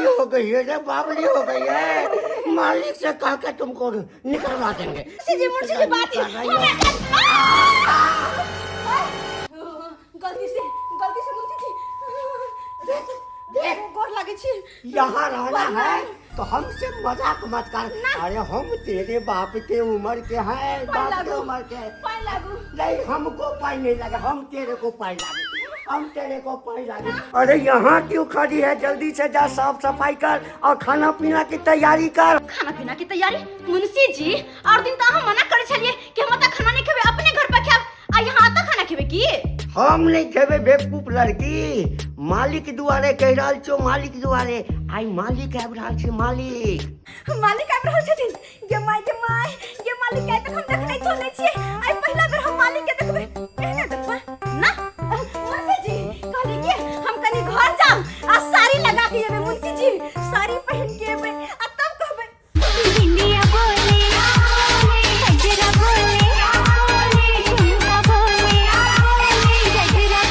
हो गई है रे, बावली हो गई है। मालिक से कह के तुमको निकलवा देंगे। मुंशी जी बात गलती से मुंशी जी गोर लागे छी। यहाँ रहना है तो हमसे मजाक मत कर। अरे हम तेरे बाप के उम्र के हैं, बाप के उम्र के। नहीं, हमको पाई नहीं लगे, हम तेरे को पाई लागे। अरे यहाँ क्यों खड़ी है? जल्दी से जा, साफ सफाई कर और खाना पीना की तैयारी कर। खाना पीना की तैयारी? मुंशी जी और दिन तो हम मना करे छलिए कि हम त खाना नहीं खेबे, अपने घर पे खाब। आ यहाँ त खाना खेबे की? हम नहीं खेबे बेवकूफ लड़की। मालिक दुआरे कह रहल छो, मालिक दुआरे। आई मालिक आबि रहल छै। मालिक आबि रहल छथिन। गे माय ये मालिक आइ तक हम देखने चले छिए। आई पहिला बेर हम मालिक के देखबे। एहने देखबे ना मुंशी जी। कहली कि हम कनी घर जाम आ साड़ी लगा के एबे मुंशी जी, साड़ी पहन के एबे आ तब कहबे इंडिया बोले गजरा बोले झुमका बोले गजरा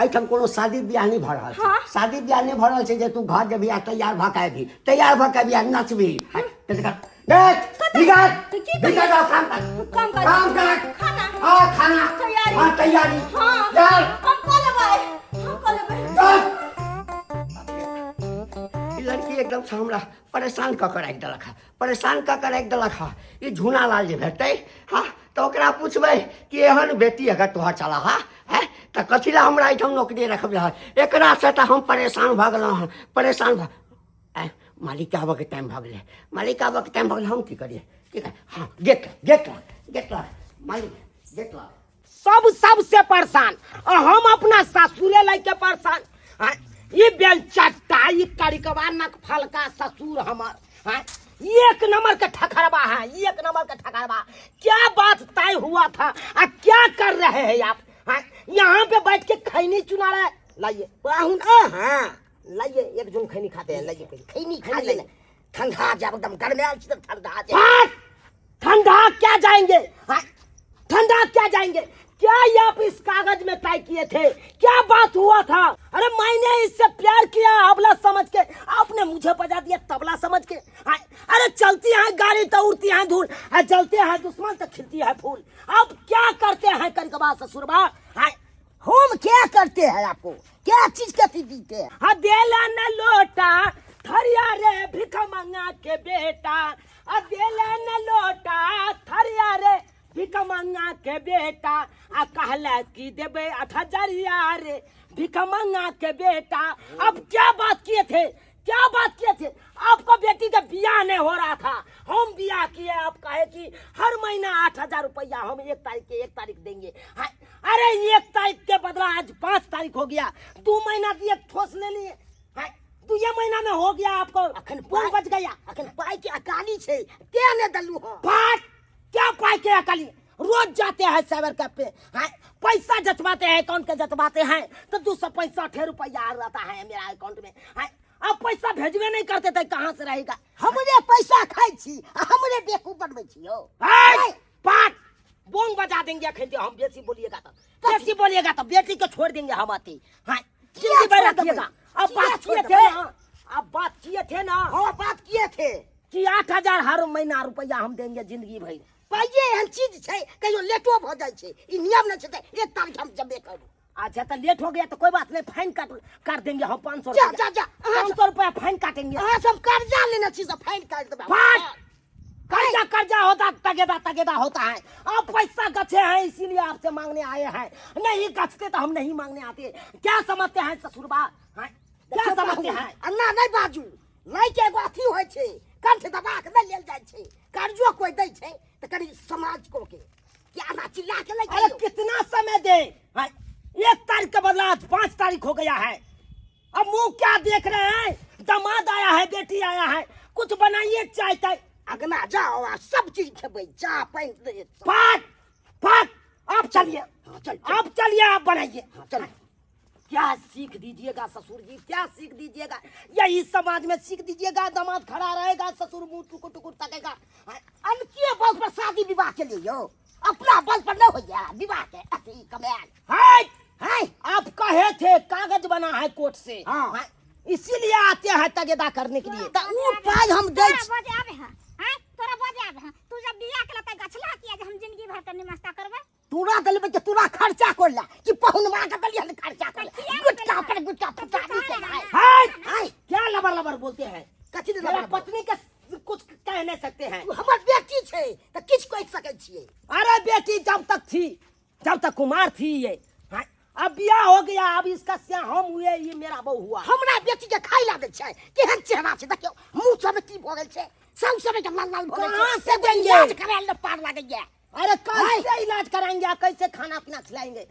एहिठाम कोनो शादी ब्याह नहीं भऽ रहल छै। हाँ? शादी ब्याह नहीं भऽ रहल छै जे तू घर जेबही आ तैयार भऽ के आबही, तैयार भऽ के आबही आ नचबही। तैयारी लड़की एकदम से हमरा परेशान कऽ के राखि देलक है। ये झूना लाल जे भेटै हाँ तो ओकरा पूछबै कि एहन बेटी अगर तोहर चला है तो कथी ला हमरा एहिठाम नौकरी रखबे है? एकरा से तो हम परेशान भऽ गेलहुँ हँ। मालिक के आबऽ के टाइम भऽ गेलै। हम की करिए? हाँ गेट लॉक मालिक, गेट लॉक। सबसे परेशान और हम अपना ससुरे लेके परेशान। ये बेलचट्टा, ये कड़कवा नक फलका ससुर हमार एक नंबर का ठकरवा है, क्या बात तय हुआ था और क्या कर रहे हैं आप? यहाँ पे बैठ के खैनी चुना रहे। लाइए लाइए एक जून खैनी खाते हैं। लाइए खैनी खा ले। ठंडा जब एकदम गर्म ठंडा क्या जाएंगे? क्या आप इस कागज में तय किए थे? क्या बात हुआ था? अरे मैंने इससे प्यार किया अबला समझ के, आपने मुझे बजा दिया तबला समझ के। अरे चलती है गाड़ी तो उड़ती है धूल, जलते हैं दुश्मन तो खिलती है फूल। अब क्या करते हैं कनकबा ससुरबा? हम क्या करते हैं? आपको क्या चीज कहती दीते हैं? देला न लोटा थरिया रे भिख मंगा के बेटा, देला न लोटा थरिया रे भिख मंगा के बेटा। आ कहला कि देबे 8,000 रे भिख मंगा के बेटा। अब क्या बात किए थे? आपको बेटी का बियाह नहीं हो रहा था, हम बियाह किए। आप कहे कि हर महीना 8,000 रुपया हम 1 तारीख देंगे। अरे 1 तारीख के बदला आज 5 तारीख हो गया। 2 महीना दिए ठोस ले लिए। 2 महीना में हो गया आपको। अखन बच गया। अखन पाई के अकाली छे ते ने दलू हो। क्या पाई के अकाली? रोज जाते हैं साइबर कैफ पे, पैसा जचवाते हैं, अकाउंट के जचवाते हैं तो 265 रुपया आ रहता है मेरा अकाउंट में। अब पैसा भेजवे नहीं करते थे, कहाँ से रहेगा? हमरे पैसा खाई छी, हमरे बेवकूफ बनबै छी हो। पाट बोंग बजा देंगे अखन हम बेसी बोलिएगा तो बेटी को छोड़ देंगे हम आती। अब बात किए थे कि 8,000 हर महीना रुपया हम देंगे जिंदगी भर। पाइए एहन चीज है कहियो लेटो भ जाय छै, ई नियम न छै। 1 तारीख हम जबे करू। अच्छा तो लेट हो गया तो कोई बात नहीं, फाइन काट देंगे हम 500 रुपया। 500 रुपया फाइन काटेंगे। सब कर्जा लेना चीज फाइन काट देबा। कर्जा होता तगेदा होता है। आप पैसा गछे हैं इसीलिए आपसे मांगने आए हैं, नहीं गछते तो हम नहीं मांगने आते। क्या समझते हैं ससुरबा? क्या समझते हैं? अन्ना नहीं बाजू नहीं के एगो अथी होइ छै, कंठ दबा के नहीं लेल जाय छै। कर्जो कोई दै छै तो करी समाज को के क्या ना चिल्ला के ले। अरे कितना समय दे? 1 तारीख के बदला आज 5 तारीख हो गया है। अब मुंह क्या देख रहे हैं? दामाद आया है, बेटी आया है, कुछ बनाइए चाहते। अगना जाओ सब चीज खेबै, चा पानी दे। फाट आप चलिए। आप चलिए, आप बनाइए। चलिए। क्या सीख दीजिएगा ससुर जी? क्या सीख दीजिएगा? यही समाज में सीख दीजिएगा। दामाद खड़ा रहेगा, ससुर मुंह टुकुर टुकुर तकेगा। अनकिए बहुत पर शादी विवाह के लिए यो अपना बल पर न हो गया विवाह के अति कमाल है। आप कहे थे कागज बना है कोर्ट से, हाँ। इसीलिए आते हैं तगेदा करने के लिए। तो वो पाज हम दे बजावे हैं हैं तोरा बजावे हैं। तू जब बियाह के लता गछला किया जे हम जिंदगी भर के निमस्ता करबे। तूरा दलबे के तूरा खर्चा करला कि पहुनवा के दलिया ने खर्चा करला गुटका पर गुटका फटानी के हाय क्या लबर लबर बोलते हैं। कथि मेरा पत्नी के कुछ कह नहीं सकते हैं। हमर बेटी छे त किछ कह सकै छिए। अरे बेटी जब तक थी, जब तक कुमार थी ये, अब बियाह हो गया, अब इसका स्याह हम हुए, ये मेरा बहू हुआ। हमरा बेटी के खाई ला दे छै केहन चेहरा छै देखियो, मुंह सब की भ गेल छै, सब सब के लाल लाल भ गेल छै। कहां से देंगे इलाज कराएल न पार लागैया। अरे कैसे इलाज कराएंगे, कैसे खाना पीना खिलाएंगे।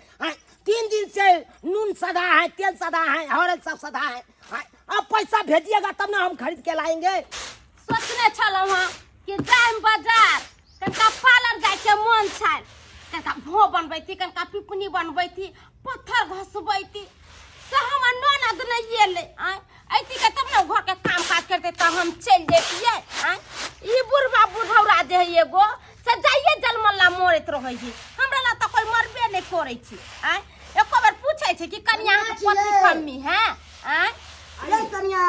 3 दिन से नून सदा है, तेल सदा है, हरद सब सदा है। अब पैसा भेजिएगा तब ना हम खरीद के लाएंगे। सोचने छलौ हां कि जाम बाजार कनका पार्लर जाय के मन छै, कनका भो बनबैती, कनका पिपनी बनबैती, पत्थर घसबैती। तो हम ननद नहीं एले ऐती के तब ना घर के काम काज करते त हम चल जैतिए। ई बुढ़वा बुढ़ौरा जे है एगो से जाइए जलमल्ला मोरत रहै छी, हमरा ला त कोई मरबे नहीं करै छी। एको बार पूछै छै कि कन्या के पति कमी है। अरे कन्या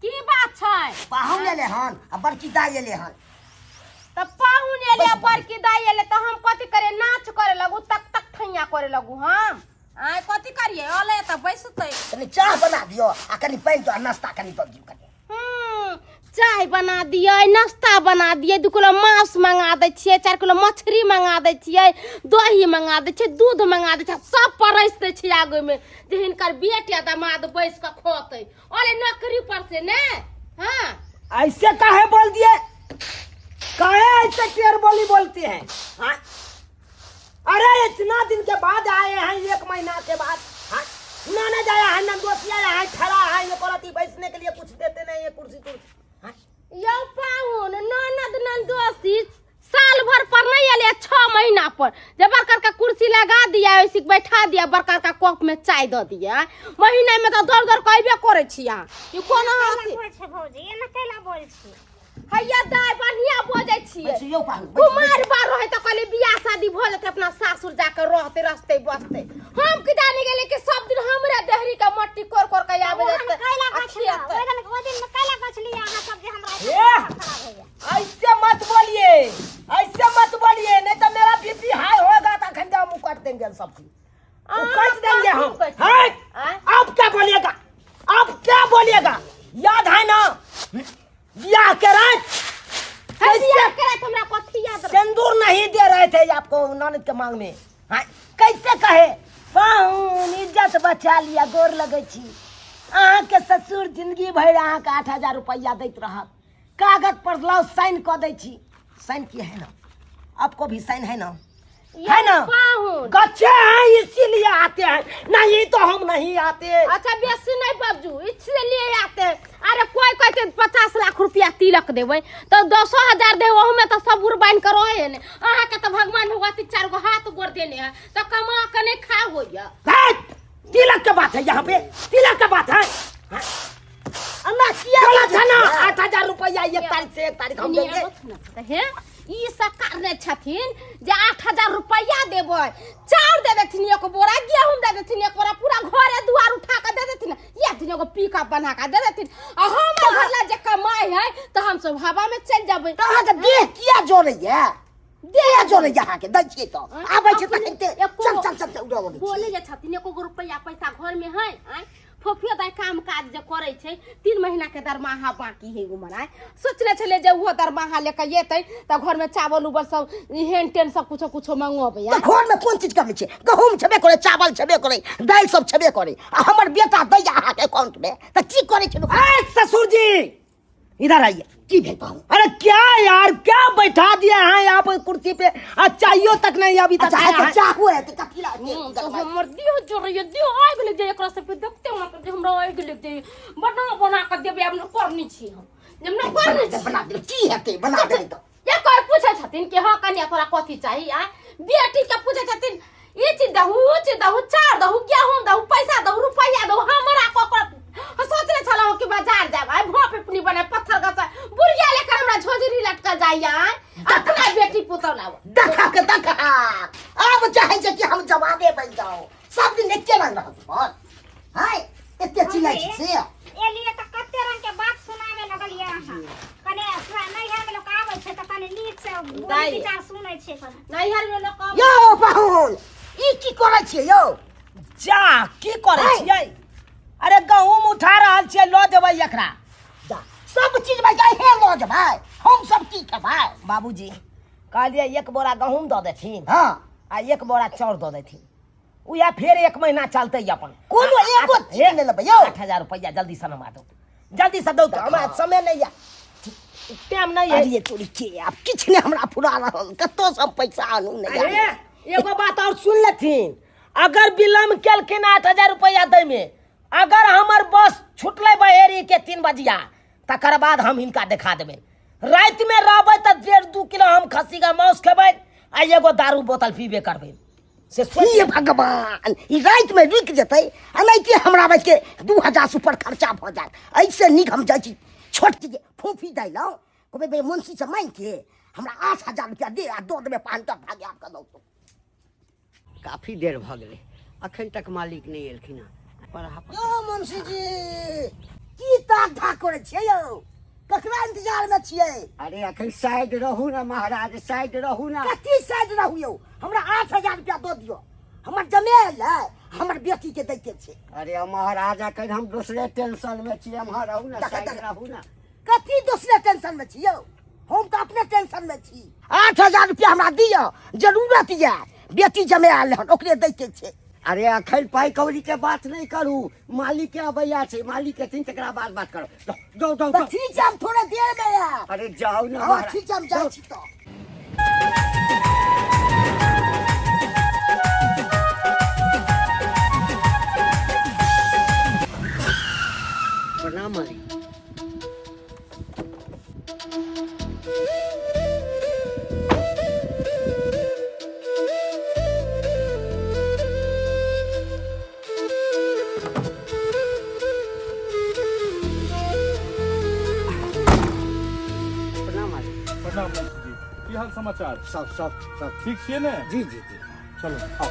की बात छै। पाहुन एले हन आ बड़की दाई एले हन। त पाहुन एले बड़की दाई एले त हम कथि करे, नाच करे लगू, तक तक ठैया करे लगू। हम कथि करिए, ओले त बैसतै। तनी चाय बना दियो आ कनी पानी तो नाश्ता कनी तो दियो कनी। चाय बना दिए, नाश्ता बना दिए, 2 किलो मांस मंगा दै छियै, 4 किलो मछली मंगा दै छियै, दही मंगा दै छियै, दूध मंगा दै छियै, सब परस दै छियै आगे में जे हिनकर बेटे दामाद बैस के खोतै। ओले नौकरी पर से ने। हां ऐसे काहे बोल दिए, काहे ऐसे टेर बोली बोलते हैं। अरे इतना दिन के बाद आए हैं, 1 महीना के बाद। नाने जाया है, नंदोसिया है, खड़ा है, ये कोलती बैठने के लिए कुछ देते नहीं है, कुर्सी कुर्सी। यौ पाहुन ननद नंदोसी साल भर पर नहीं एले, 6 महीना पर जब बरकर का कुर्सी लगा दिया, ऐसे बैठा दिया, बरकर का कप में चाय दे दिया। महीने में तो दर दर कहबे करे छी। ई कोना हाथी छै भौजी, एना कैला बोल छी। हैया दाई बढ़िया बोलै छियै। कुमार बार रहे त कहले बियाह शादी भ जेते, अपना सासुर जाके रहते रस्ते बसते। हम कि जाने गेले कि सब दिन हमरे देहरी का मट्टी कोर कोर के आबे जेते। कैला गछलिया ओइ दिन में कैला गछलिया अहाँ सब जे हमरा खराब हो गया। ऐसे मत बोलिए, ऐसे मत बोलिए, नहीं तो मेरा बीपी हाई होगा तो खंडा मुंह काट देंगे सबकी, काट देंगे हम। आप क्या बोलिएगा, आप क्या बोलिएगा, याद है ना बियाह के रात हमरा कथि याद रहे। सिंदूर नहीं दे रहे थे आपको ननद के मांग में। कैसे कहे, पाहुन इज्जत बचा लिया, गोर लगे छी। अहाँ के ससुर जिंदगी भर अहाँ के 8000 रुपया दैत रहा, कागज पर लाओ साइन कर दै छी। साइन किए है ना, आपको भी साइन है ना, है ना। कच्चे हैं इसीलिए आते हैं, नहीं तो हम नहीं आते। अच्छा बेसी नहीं बाबू, इसलिए आते हैं। अरे कोई कहते 50 लाख रुपया तिलक देवे तो 10,000 दे, वहू में तो सब उर्बाइन करो है ने। अहाँ के तो भगवान भगवती 4 गो हाथ गोड़ देने हैं तो कमा के नहीं खा होया। तिलक के बात है, यहाँ पे तिलक के बात है। अल्लाह किया बोला था ना 8,000 रुपया 1 तारीख से 1 तारीख हम देंगे। ई सरकार ने छथिन जे 8,000 रुपया देबै, चाउर दे देथिन, एक बोरा गेहूं दे देथिन, एक बोरा पूरा घरे दुआर उठा के दे देथिन, ये दिन एगो पिकअप बना के दे देथिन। आ हम घरला जे कमाई है तो हम सब हवा में चल जाबै। तो अहाँ के देह किया जोड़ै है, देह जोड़ै है अहाँ के दै छियै तो आबै छै त चल चल चल उड़ाबै छै। बोले जे छथिन एको रुपया पैसा घर में है। फोफिया दाई काम काज जे करे छै, 3 महीना के दरमाहा बाकी है उमराय। सोचले छले जे वो दरमाहा लेके येतै त घर में चावल उबल सब हेन टेन सब कुछो कुछो मंगोबै। तो घर में कोन चीज कमी छै, गहूम छबे करे, चावल छबे करे, दाल सब छबे करे, आ हमर बेटा दै अहाँ के अकाउंट में त की करे छै। ए ससुर जी इधर आइए, की भेल पाऊं। अरे क्या यार, क्या बैठा दिया है यहाँ पर कुर्सी पे, चाहिए तक नहीं अभी तक है। चाहू है तो ककीला तो हमर दियो जोड़िए दियो आइ गेले जे एकरा से पे देखते मत जे हमरा आइ गेले जे बना बना के देबे। अब न करनी छी हम, जब न करनी छी बना दे, की है के बना दे। तो ये कोई पूछे छथिन कि हां कन्या तोरा कथि चाहिए। बेटी के पूछे छथिन ई चीज दहु, ऊ चीज दहु, चार दहु, गेहूं दहु, पैसा दहु, रुपया दहु। हमरा को सोचले छलौ कि बाजार जाब, आइ भोप अपनी बने पत्थर का बुढ़िया लेकर हमरा झोजरी लटका जाइया। अपना बेटी पुतौ लाव देखा के बोली विचार सुनै छै पर नैहर में लोग कम यो पाहुन ई की करे छियै यो जा की करे छियै अरे गहूम उठा रहल छियै लो जेबै एकरा जा सब चीज में जाय हे लो जेबै हम सब की खेबै बाबूजी कहलिए एक बोरा गहूम दऽ देथिन हां आ एक बोरा चाउर दऽ देथिन उया फिर 1 महीना चलते अपन कोनो एगो हे ले लेबै यो 8000 रुपया जल्दी से नमा दो जल्दी से दो तो हमरा समय नहीं है टाइम नहीं है ये तोरी के अब किछ ने हमरा फुरा रहल कतो सब पैसा आनू नहीं अरे एगो बात और सुन लेथिन अगर विलम्ब केलखिन 8000 रुपया दै में अगर हमर बस छुटले बहेरी के 3 बजिया तकर बाद हम हिनका दिखा देबै रात में रहबै त 1.5-2 किलो हम खस्सी का मांस खेबै आ एगो दारू बोतल पीबे करबै से सोचिए भगवान ई रात में रुक जतै आ नहीं कि हमरा बच के 2000 से ऊपर खर्चा भ जाए ऐसे निक हम जाइ छी छोट के फूफी दै लो कहबै बे मुंशी से मांग के हमरा 8000 रुपया दे आ दो देबे 5 तक भागे आपका दो तो काफी देर भ गेलै अखन तक मालिक नहीं एलखिन यो मुंशी जी की ताक धाक करे छियै यो ककरा इंतजार में छियै अरे अखन साइड रहू ना महाराज साइड रहू ना कथी साइड रहू यो हमरा 8000 रुपया दो दियो हमर जमेल है हमर बेटी के दै के छै अरे महाराज अखन हम दूसरे टेंशन में छी हम रहू ना साइड रहू ना कथी दूसरे टेंशन में छी यो हम तो अपने टेंशन में छी 8000 रुपया हमरा दियो जरूरत है बेटी जमेल हन ओकरे दै के छै अरे अखन पाई कौड़ी के बात नहीं करू मालिक के अबैया छै मालिक के तीन तकरा बाद बात करो जाओ जाओ तो ठीक है हम थोड़े देर में आए अरे जाओ ना हां ठीक है हम जाई छी तो प्रणाम मालिक प्रणाम मुंशी जी की हाल समाचार सब ठीक छियै ने जी जी जी चलो आओ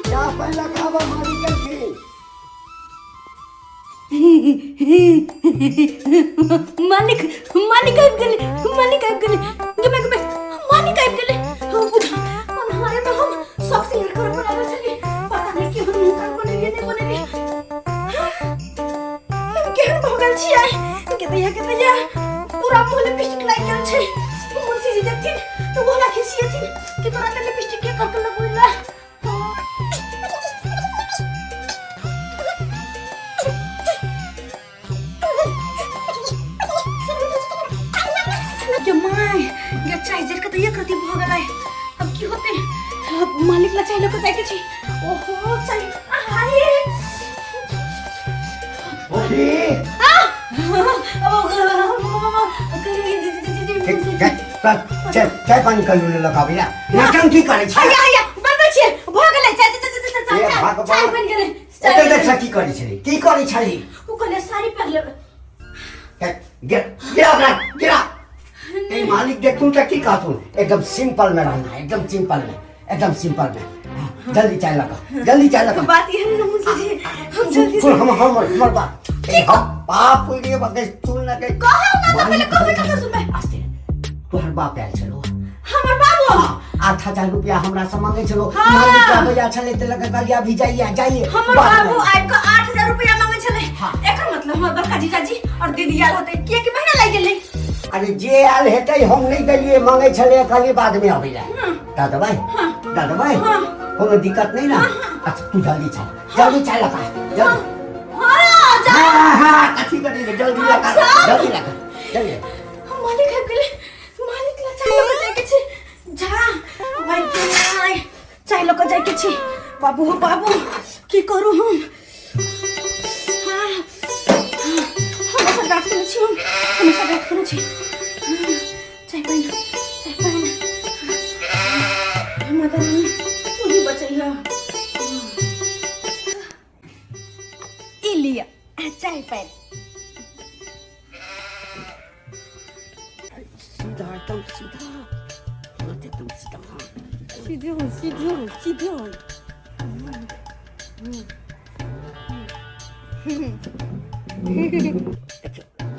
क्या पहला खावा मालिक के मालिक मालिक आबि गेलै गमे मालिक आबि गेलै बुझा अन्हारे में हम सब सिंगार कर बनावे छली पता नहीं कि हम मुंह बनेलिए नहीं बनेलिए हम केहन भ गेल छियै के दैया पूरा मुंह लिपस्टिक लाग गेल छै मुंशी जी देखथिन तो बोला खिसियथिन कि तोरा त लिपस्टिक के करके लगुइला चाय जर के तैयार करती भ गेलै अब की होते मालिक ला चाय लेके जाय के छै ओहो चाय हाय ओही चाय पानी कर ले लगाबी ना नाटन की करे छै आया बनबै छियै भ गेलै चाय बन गेलै एते देख की करे छै की करे छै ओ कहले साड़ी पहन ले गिरा ए मालिक देखूं तो की कहतूं एकदम सिंपल में रहना एकदम सिंपल में जल्दी चाय लगा बात ये है ना मुंशी जी हम जल्दी सुन हमर बात बाप कोई बात सुन ना के कहो ना तो पहले कहो सुन मैं आस्ते तोहर बाप आयल छलो हमर बाबू 8000 रुपया हमरा से मांगे छलो मालिक के भैया छले त लगा कहलिया भी जाइए हमर बाबू आइब के 8000 रुपया मांगे छले एकर मतलब हमर बड़का जीजाजी और दीदी आल होते के महीना लाग गेलै अरे जे आल हेतै हम नहीं देलिए मांगे छले खाली बाद में आबै ला दादा भाई कोनो दिक्कत नहीं ना अच्छा तू जल्दी चाय लगा जल्दी हां कथी करी जल्दी लगा मालिक है गेले मालिक ला चाय लगा जाय के छै जा भाई चाय लगा जाय के छै बाबू की करू हम हमेशा डांट करने छी चाय पाइन मदन पूरी बचैया ई लिया चाय पाइन सीधा एकदम सीधा चलते तुम सीधा हाँ सीधे हो सीधे हो सीधे हो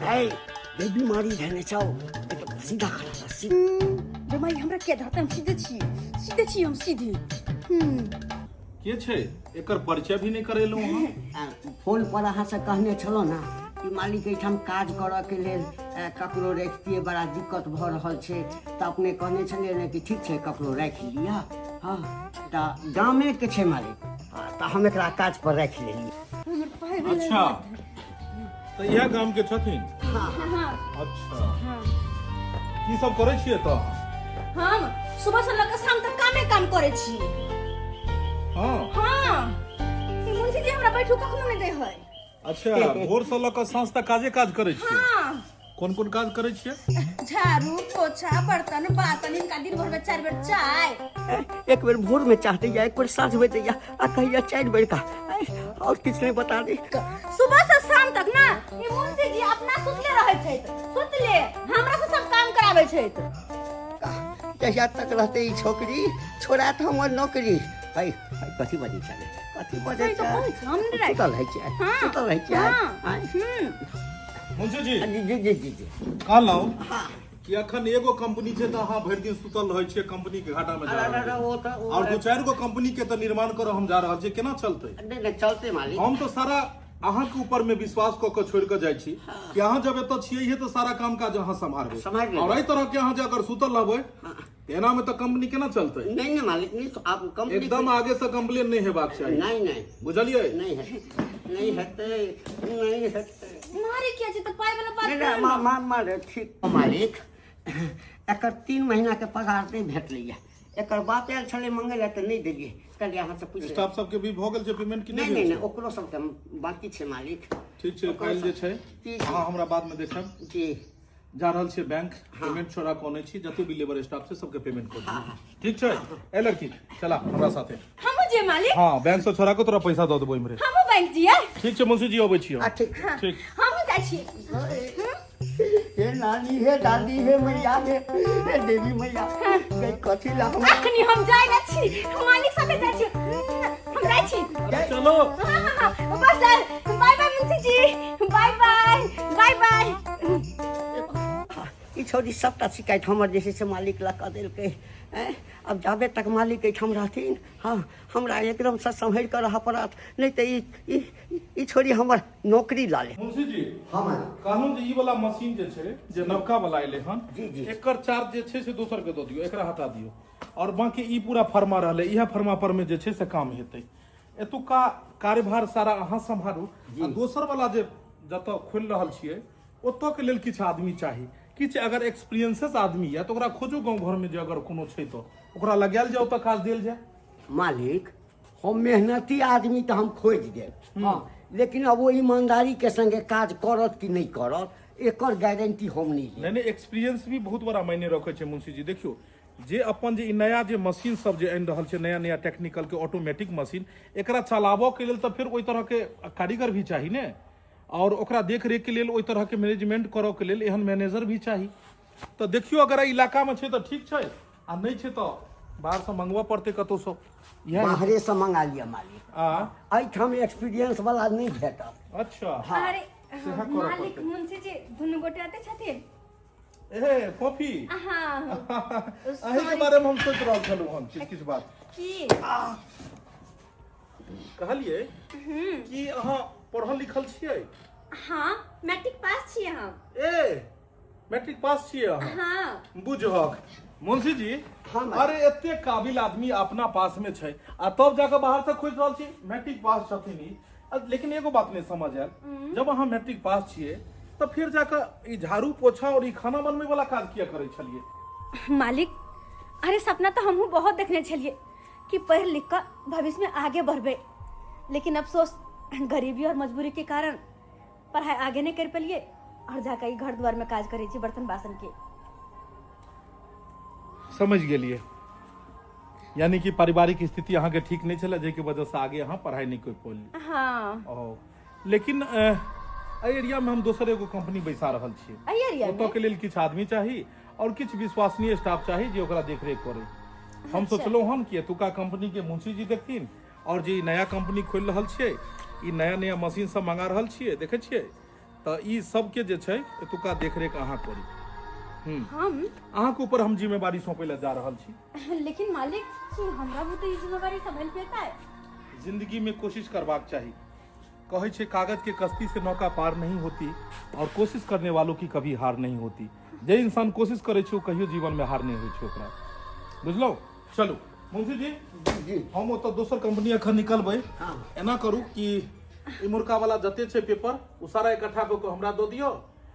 ए ये बीमारी रहने चाहो एकदम सीधा खड़ा रह सीधा जमाई हमरा के धरते हम सीधे छी हम सीधे के छै एकर परिचय भी नहीं करेलू आ, फोन पर अहाँ से कहने छलो ना कि मालिक एठाम काज करऽ के लेल ककरो रखतिए बड़ा दिक्कत भ रहल छै त अपने कहने छलिए ने कि ठीक छै ककरो राखि लिया हाँ त गामे के छै मालिक त हम एकरा काज पर राखि लेलिए हमर पाए भेल अच्छा तो यह गांव के छथिन हां अच्छा की सब करे छिए तो हम सुबह से लेकर शाम तक काम करे छी हां हां ई मुंशी जी हमरा बैठू कखनो नहीं दे है अच्छा भोर से लेकर सांझ तक काज करे छिए हां कौन काज करे छिए झाड़ू पोछा बर्तन बासन इनका दिन भर में 4 बेर चाय एक बेर भोर में चाहते या एक बेर साँझ में दैया आ कहिया 4 बेर का और किछ नहीं बता दे सुबह से शाम तक ना ई मुंशी जी अपना सुतले रहे छै सुतले हमरा से सब काम कराबै छै जहिया तक रहते ई छोकरी छोड़ा तो हमर नौकरी भाई कथी बजी चले कथी बजे हम नहीं सुतल है छै सुतल है छै मुंशी जी जी कहलौं हाँ कि अखन एगो कंपनी छै त अहाँ भरि दिन सुतल रहै छिए कंपनी के घाटा में जा रहल अरे वो तो और 2-4 गो कंपनी के त निर्माण कर हम जा रहल छी केना चलते नहीं चलते मालिक हम तो सारा अहाँ के ऊपर में विश्वास क के छोड़ के जाय छी कि अहाँ जब एत छिए ये तो सारा काम काज अहाँ संभालबे संभाल लेबै। और एई तरह के अहाँ जे अगर सुतल रहबै तेना में तो कंपनी केना चलते नहीं मालिक नहीं आप कंपनी एकदम आगे से कंप्लेन नहीं हेबाक चाहिए नहीं बुझलिए नहीं है नहीं हेतै मारे किया छै त पाए वाला बात नहीं मारे ठीक मालिक एकर 3 महीना के पगार नहीं भेटलैया एकर बाप आयल छलै मंगल त नहीं देलिए कल यहाँ से पूछ स्टाफ सब के भी भ गेल छै पेमेंट कि नहीं नहीं नहीं ओकरो सब बाकी छै मालिक ठीक छै फाइल जे छै ठीक छै। अहाँ हमरा बाद में देखब जी जा रहल छै बैंक पेमेंट छोड़ा कोने छी जते भी लेबर स्टाफ से सबके पेमेंट कर दियौ ठीक छै ए लड़की चला हमरा साथे हम जे मालिक हां बैंक से छोड़ा के तोरा पैसा दऽ देबो इमरे हम बैंक जिया ठीक छै मुंशी जी अबै छी हम ठीक ठीक हम जाय छी हे नानी हे दादी हे मैया हे देवी मैया कई कथी ला हम अखनी हम जाय ना छी मालिक साथे जाय छी हम जाय छी चलो बस bye bye Munshi ji bye bye ई छोरी सबटा शिकायत हमर जे छै से मालिक ला कऽ देलकै अब जाबे तक मालिक एहिठाम रहथिन हाँ हमरा एकदम से सम्हरि कऽ रहऽ पड़त नहीं तो ई छोरी हमर नौकरी ला ले मुंशी जी हाँ कहलहुँ जे ई वाला मशीन जे छै जे नवका वाला एलै हन जी। एकर चार्ज जे छै से दोसर के दऽ दियौ एकरा हटा दियौ और बाकी ई पूरा फर्मा रहलै इएह फर्मा पर में जे छै से काम हेतै एतुका कार्यभार सारा अहाँ सम्हारू आ दोसर वाला जे जतऽ खोलि रहल छियै ओतऽ के लेल किछु आदमी चाही किछु अगर एक्सपीरियंसेस आदमी या तो ओकरा खोजू गाँव घर में जे अगर कोनो छै तो ओकरा लगायल जाओ तऽ काज देल जाए मालिक हम मेहनती आदमी तो हम खोज देब हाँ लेकिन अब वो ईमानदारी के संगे काज करत कि नहीं करत एकर गारंटी हम नहीं लेब नहीं एक्सपीरियंस भी बहुत बड़ा मायने रखे छै मुंशी जी देखियो जे अपन जे नया जे मशीन सब जे आनि रहल छै नया टेक्निकल के ऑटोमेटिक मशीन एकरा चलाबऽ के लेल तऽ फिर ओहि तरह के कारीगर भी चाही ने और ओकरा देख रेख के लेल ओहि तरह के मैनेजमेंट करऽ के लेल एहन मैनेजर भी चाही तो देखियो अगर इलाका में छै तो ठीक छै आ नहीं छै तो बाहर से मंगवा पड़ते कतौ से बाहरे से मंगा लिया मालिक आ एहिठाम एक्सपीरियंस वाला नहीं भेटत अच्छा अरे सेहा करऽ मालिक पड़तै। मुंशी जी दुनू गोटे आते छथिन ए कॉफी हाँ अही के बारे में हम सोच रहल छलहुँ हम किछु बात की कहलिए कि अहाँ पढ़ल लिखल छियै हाँ मैट्रिक पास छियै हम ए मैट्रिक पास छियै अहाँ हाँ बुझहक मुंशी जी हाँ, अरे एते काबिल आदमी अपना पास में छै आ तब जाके बाहर से खोज रहल छी मैट्रिक पास छथिन ई लेकिन एगो बात नहीं समझ आयल जब अहाँ मैट्रिक पास छियै तो फिर जाके ई झाड़ू पोछा और ई खाना बनबै वाला काज किया करै छलिए मालिक अरे सपना तो हमहू बहुत देखने छलिए कि पढ़ लिख कर भविष्य में आगे बढ़बे लेकिन अफसोस गरीबी और मजबूरी के कारण पढ़ाई आगे नहीं कर पालिए और जाकर ई घर द्वार में काज करे छी बर्तन बासन के समझ गेलिए यानी कि पारिवारिक स्थिति अहाँ के ठीक नहीं छले जेके वजह से आगे अहाँ पढ़ाई नहीं कर पौली हाँ ओ लेकिन एहि एरिया में हम दोसर एगो कंपनी बैसा रहल छियै अय्यर ओतऽ के लेल किछु आदमी चाही और किछ विश्वसनीय स्टाफ चाहिए जे ओकरा देखरेख करे। हम सोचलो हन कि एतुका कंपनी के मुंशी जी देखथिन और जे नया कंपनी खोल रहल छियै, ई नया नया मशीन सब मंगा रहल छियै, देखे छियै, तो ई सब के जे छै एतुका देखरेख अहाँ करी। हम अहाँ के ऊपर हम जिम्मेवारी सौंपे ला जा रहल छी। लेकिन मालिक जी हमरा भी तो ई जिम्मेवारी संभाल पेता है। जिंदगी में कोशिश करबाक चाहिए। कहे छे कागज के कश्ती से नौका पार नहीं होती और कोशिश करने वालों की कभी हार नहीं होती। जे इंसान कोशिश करे छे, कहियो जीवन में हार नहीं होइ छे ओकरा। बुझलो? चलो मुंशी जी, जी हम तो दोसर कंपनी अखन निकलबै। हाँ। एना करू कि ई मुर्का वाला जते छे पेपर उ सारा इकट्ठा क के हमरा दो दियो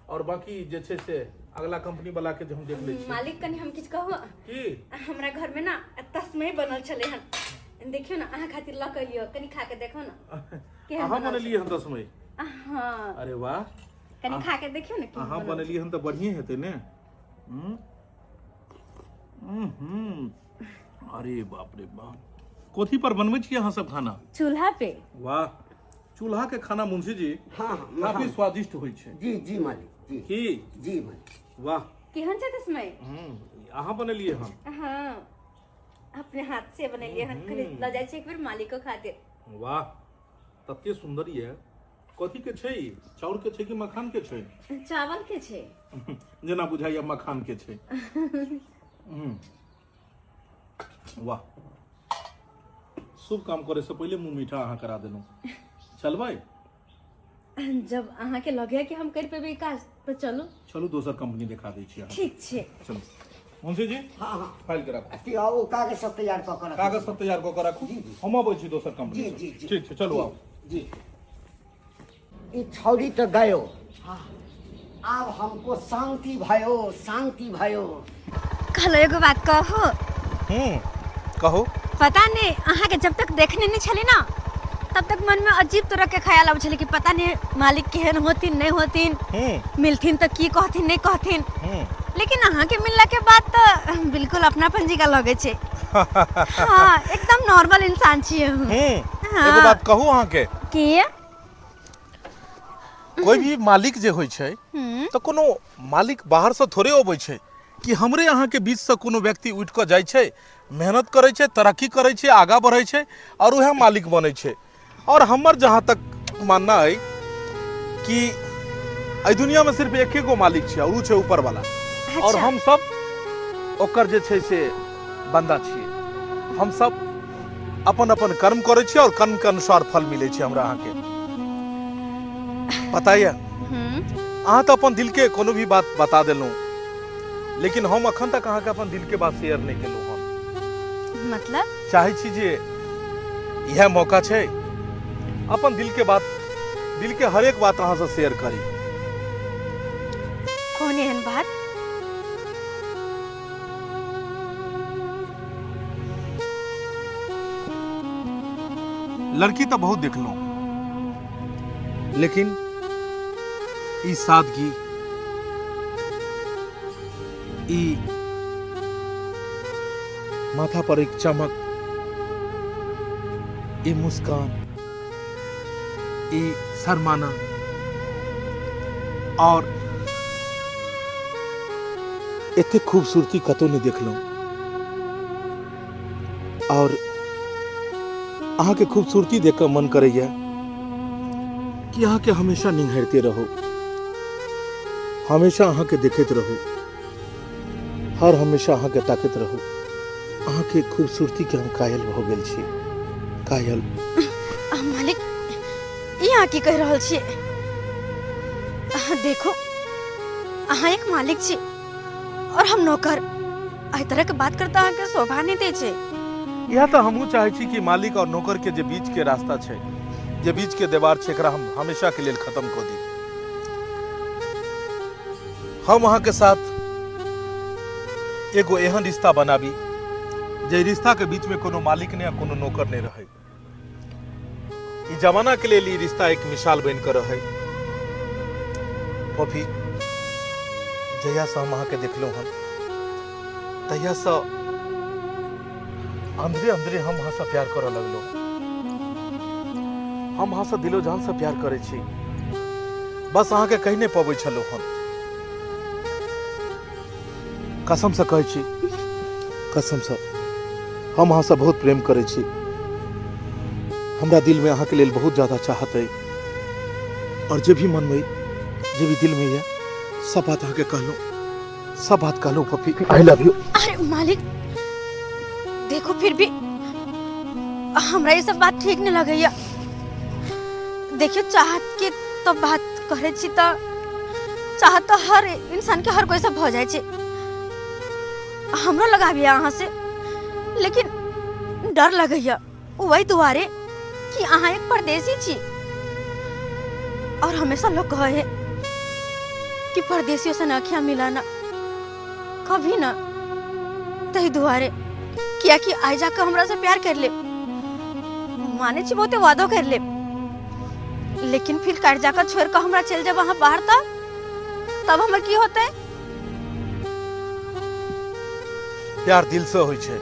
और बाकी जे छे से अगला कंपनी वाला के जे हम देख ले छी। मालिक कनी हम किछ कहू की हमरा घर में ना तस्मै बनल छले हन, देखियो ना अहाँ खातिर ल कहियो, कनी खा के देखो ना केहन अहाँ बनल बनलिए हन 10 मई। हाँ अरे वाह, कनी खा के देखियो ना केहन अहाँ बनल। बनलिए हन तो बढ़िए हेते ने। अरे बाप रे बाप, कोथी पर बनबै छी अहाँ सब खाना? चूल्हा पे। वाह, चूल्हा के खाना मुंशी जी हाँ काफी स्वादिष्ट होइ छै। जी जी मालिक जी की जी मालिक। वाह, केहन छै तस्मै? अहाँ बनलिए हन? हाँ अपने हाथ से बनेलिए हन, कनी ल जाय छै एक बेर मालिको खातिर। वाह, तते सुंदर ये। कथी के छै? चाउर के छै कि मखान के छै? चावल के छै। जेना बुझाइया मखान के छै। वाह, शुभ काम करे से पहले मुंह मीठा अहाँ करा देलहुँ। चलबै? जब अहाँ के लगे कि हम कर पेबे काज तो चलो। चलू दोसर कंपनी दिखा दै छी अहाँ। ठीक छै। चलू मुंशी जी, हाँ हाँ फाइल के राखू। अथी आओ कागज सब तैयार कऽ के रखू। कागज सब तैयार कऽ के राखू। जी, जी। हम अबै छी दोसर कंपनी जी से। जी जी ठीक छै, चलू आओ। जी। ये छौरी तो गयो, हाँ, अब हमको शांति भयो, शांति भयो। कहलो एगो बात कहो। कहो। पता नहीं अहाँ के जब तक देखने नहीं छली ना, तब तक मन में अजीब तरह के ख्याल आबै छले कि पता नहीं मालिक केहन होथिन नहीं होथिन, मिलथिन तो की कहथिन नहीं कहथिन। लेकिन अहाँ के मिलला के बाद तो बिल्कुल अपनापन जी का लगे छे। हाँ, एकदम नॉर्मल इंसान छिए हम। एगो बात कहू अहाँ के, की कोई भी मालिक जे होय छै तो कोनो मालिक बाहर से थोड़े अबै छै कि हमरे अहाँ के बीच से कोनो व्यक्ति उठ के जाय छै, मेहनत करे छै, तरक्की करे छै, आगा बढ़े छै और वह मालिक बने छै। और हमर जहाँ तक मानना है कि ए दुनिया में सिर्फ एके गो मालिक छै और उ छै ऊपर वाला। और हम सब ओकर जे छै से बंदा छियै। हम सब अपन अपन कर्म करे छियै और कर्म के अनुसार फल मिले छै हमरा अहाँ के। पता है अहाँ तो अपन दिल के कोनो भी बात बता देलू, लेकिन हम अखन तक अहाँ के अपन दिल के बात शेयर नहीं केलू। हम मतलब चाहे छी जे यह मौका छै अपन दिल के बात, दिल के हर एक बात अहाँ से शेयर करी। कौन एहन बात? लड़की तो बहुत देख लो, लेकिन ई सादगी, ई माथा पर एक चमक, ई मुस्कान, ई शर्माना और इतने खूबसूरती कतौ नहीं देख लो। और अहाँ के खूबसूरती देखकर मन करैया कि अहाँ के हमेशा निहारते रहो, हमेशा अहाँ के देखते रहो, हर हमेशा अहाँ के ताकत रहो। अहाँ के खूबसूरती के हम कायल भ गेल छी, कायल। मालिक यहाँ की कह रहल छी? देखो अहाँ एक मालिक छी और हम नौकर। एहि तरह के बात करता अहाँ के शोभा नहीं दे छे। यह तो हमहू चाहे छी कि मालिक और नौकर के जे बीच के रास्ता छे, जे बीच के दीवार छे, एकरा हम हमेशा के लिए खत्म कर दी। हम अहाँ के साथ एगो एहन रिश्ता बनाबी जे रिश्ता के बीच में कोनो मालिक ने या कोनो नौकर नहीं रहे। ई जमाना के लिए रिश्ता एक मिसाल बन कर रहे। पफी जहिया से हम अहाँ के देखलो हन, तहिया से अंदरे अंदरे हम अहाँ से प्यार करे लगलो। हम अहाँ से दिलो जान से प्यार करे छी, बस अहाँ के कहीं नहीं पबै छलो हन। कसम से कहै छी, कसम से हम अहाँ से बहुत प्रेम करै छी। हमरा दिल में अहाँ के लेल बहुत ज्यादा चाहत है और जे भी मन में जे भी दिल में है सब बात अहाँ के कहलूं, सब बात कहलूं पप्पी। I love you. अरे मालिक देखो फिर भी हमरा ये सब बात ठीक नहीं लगैया। देखियो चाहत के तो बात करे छी तो चाहत तो हर इंसान के हर कोई सब हो जाए छे। हमरो लगाबिया अहाँ से, लेकिन डर लगैया वही दुआरे कि अहाँ एक परदेसी छी और हमेशा लोग कहे कि परदेसियों से आँखियां मिलाना कभी ना। तही दुआरे किया कि आई जाकर हमरा से प्यार कर ले, माने छी बहुते वादो कर ले, लेकिन फिर काट जाकर छोड़ कर हमरा चल जाए वहां बाहर तब हमर की होते? प्यार दिल से होय छै